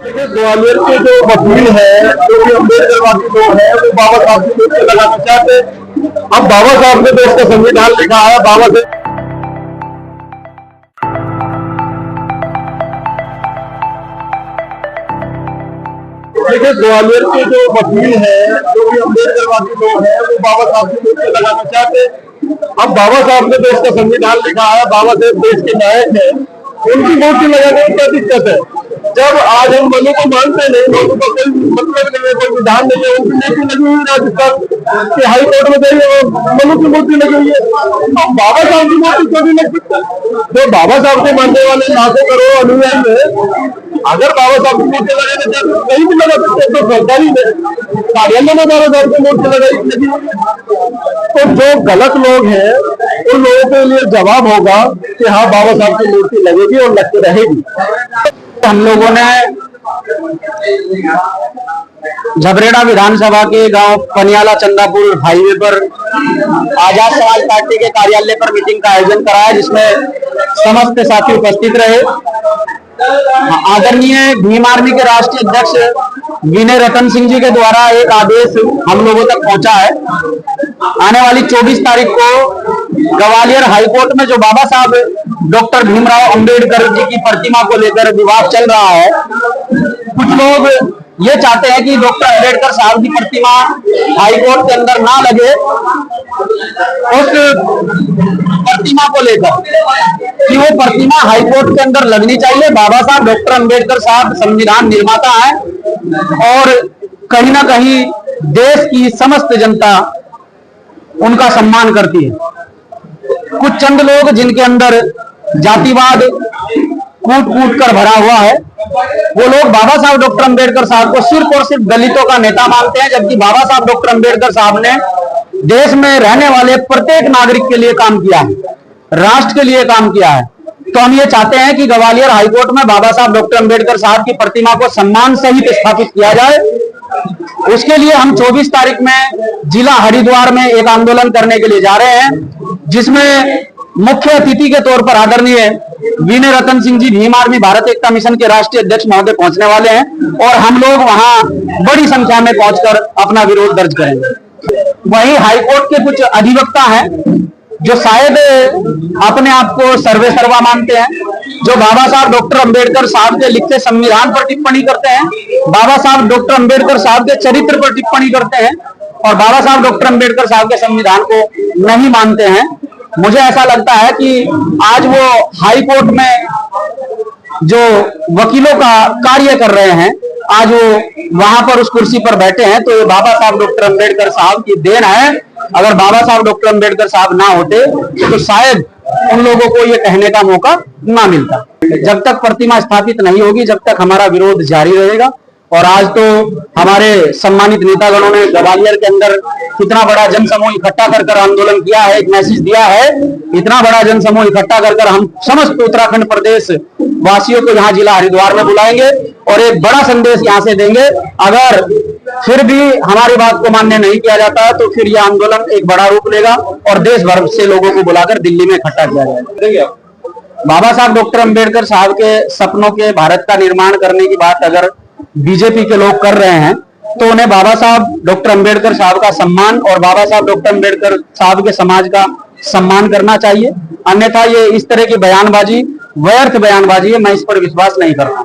देखिए, ग्वालियर के जो वकील है, जो भी अम्बेडकरवादी लोग हैं, वो बाबा साहब की मूर्ति लगाना चाहते हैं। अब बाबा साहब ने देश का संविधान लिखा है। बाबा से देखिए, ग्वालियर के जो वकील है, जो भी अम्बेडकरवादी लोग हैं, वो बाबा साहब की मूर्ति लगाना चाहते हैं। अब बाबा साहब ने देश का संविधान लिखा है। बाबा साहब देश के नायक है, उनकी मूर्ति लगाने में क्या दिक्कत है? जब आज हम मनु को मानते नहीं, मनु का कोई मतलब नहीं है, कोई विधान नहीं है, उनकी मूर्ति लगी हुई राजस्थान के हाई कोर्ट में गई है, मनु की मूर्ति लगी हुई है। अब बाबा साहब की मूर्ति क्यों नहीं लग सकती? जो बाबा साहब को मानने वाले लाखों करोड़ अनुयायी है, अगर बाबा साहब की मूर्ति लगाने जाते कहीं भी लगा सकते, तो सरकारी में कार्यालय में बाबा साहब की मूर्ति लगी हुई है। तो जो गलत लोग हैं, उन लोगों के लिए जवाब होगा कि हाँ, बाबा साहब की मूर्ति लगेगी और लगती रहेगी। हम लोगों ने झबरेड़ा विधानसभा के गांव पनियाला चंदापुर हाईवे पर आजाद समाज पार्टी के कार्यालय पर मीटिंग का आयोजन कराया, जिसमें समस्त साथी उपस्थित रहे। आदरणीय भीम आर्मी के राष्ट्रीय अध्यक्ष विनय रतन सिंह जी के द्वारा एक आदेश हम लोगों तक पहुंचा है। आने वाली 24 तारीख को ग्वालियर हाईकोर्ट में जो बाबा साहब डॉक्टर भीमराव अंबेडकर जी की प्रतिमा को लेकर विवाद चल रहा है, कुछ लोग ये चाहते हैं कि डॉक्टर अंबेडकर साहब की प्रतिमा हाईकोर्ट के अंदर ना लगे। उस प्रतिमा को लेकर कि वो प्रतिमा हाईकोर्ट के अंदर लगनी चाहिए। बाबा साहब डॉक्टर अंबेडकर साहब संविधान निर्माता है और कहीं ना कहीं देश की समस्त जनता उनका सम्मान करती है। कुछ चंद लोग जिनके अंदर जातिवाद कूट कूट कर भरा हुआ है, वो लोग बाबा साहब डॉक्टर अंबेडकर साहब को सिर्फ और सिर्फ दलितों का नेता मानते हैं, जबकि बाबा साहब डॉक्टर अंबेडकर साहब ने देश में रहने वाले प्रत्येक नागरिक के लिए काम किया है, राष्ट्र के लिए काम किया है। तो हम ये चाहते हैं कि ग्वालियर हाईकोर्ट में बाबा साहब डॉक्टर अंबेडकर साहब की प्रतिमा को सम्मान सहित स्थापित किया जाए। उसके लिए हम 24 तारीख में जिला हरिद्वार में एक आंदोलन करने के लिए जा रहे हैं, जिसमें मुख्य अतिथि के तौर पर आदरणीय विनय रतन सिंह जी भीम आर्मी भारत एकता मिशन के राष्ट्रीय अध्यक्ष महोदय पहुंचने वाले हैं और हम लोग वहां बड़ी संख्या में पहुंचकर अपना विरोध दर्ज करेंगे। वहीं हाईकोर्ट के कुछ अधिवक्ता हैं जो शायद अपने आप को सर्वे सर्वा मानते हैं, जो बाबा साहब डॉक्टर अंबेडकर साहब के लिखे संविधान पर टिप्पणी करते हैं, बाबा साहब डॉक्टर अंबेडकर साहब के चरित्र पर टिप्पणी करते हैं और बाबा साहब डॉक्टर अंबेडकर साहब के संविधान को नहीं मानते हैं। मुझे ऐसा लगता है कि आज वो हाई कोर्ट में जो वकीलों का कार्य कर रहे हैं, आज वो वहां पर उस कुर्सी पर बैठे हैं, तो ये बाबा साहब डॉक्टर अंबेडकर साहब की देन है। अगर बाबा साहब डॉक्टर अंबेडकर साहब ना होते तो शायद उन लोगों को ये कहने का मौका ना मिलता। जब तक प्रतिमा स्थापित नहीं होगी, जब तक हमारा विरोध जारी रहेगा। और आज तो हमारे सम्मानित नेतागणों ने ग्वालियर के अंदर कितना बड़ा जनसमूह इकट्ठा कर आंदोलन किया है, एक मैसेज दिया है। इतना बड़ा जनसमूह इकट्ठा कर हम समस्त उत्तराखंड प्रदेश वासियों को यहाँ जिला हरिद्वार में बुलाएंगे और एक बड़ा संदेश यहाँ से देंगे। अगर फिर भी हमारी बात को मान्य नहीं किया जाता है तो फिर यह आंदोलन एक बड़ा रूप लेगा और देश भर से लोगों को बुलाकर दिल्ली में इकट्ठा किया जाएगा। बाबा साहब डॉक्टर अंबेडकर साहब के सपनों के भारत का निर्माण करने की बात अगर बीजेपी के लोग कर रहे हैं, तो उन्हें बाबा साहब डॉक्टर अंबेडकर साहब का सम्मान और बाबा साहब डॉक्टर अंबेडकर साहब के समाज का सम्मान करना चाहिए। अन्यथा ये इस तरह की बयानबाजी व्यर्थ बयानबाजी है, मैं इस पर विश्वास नहीं करता।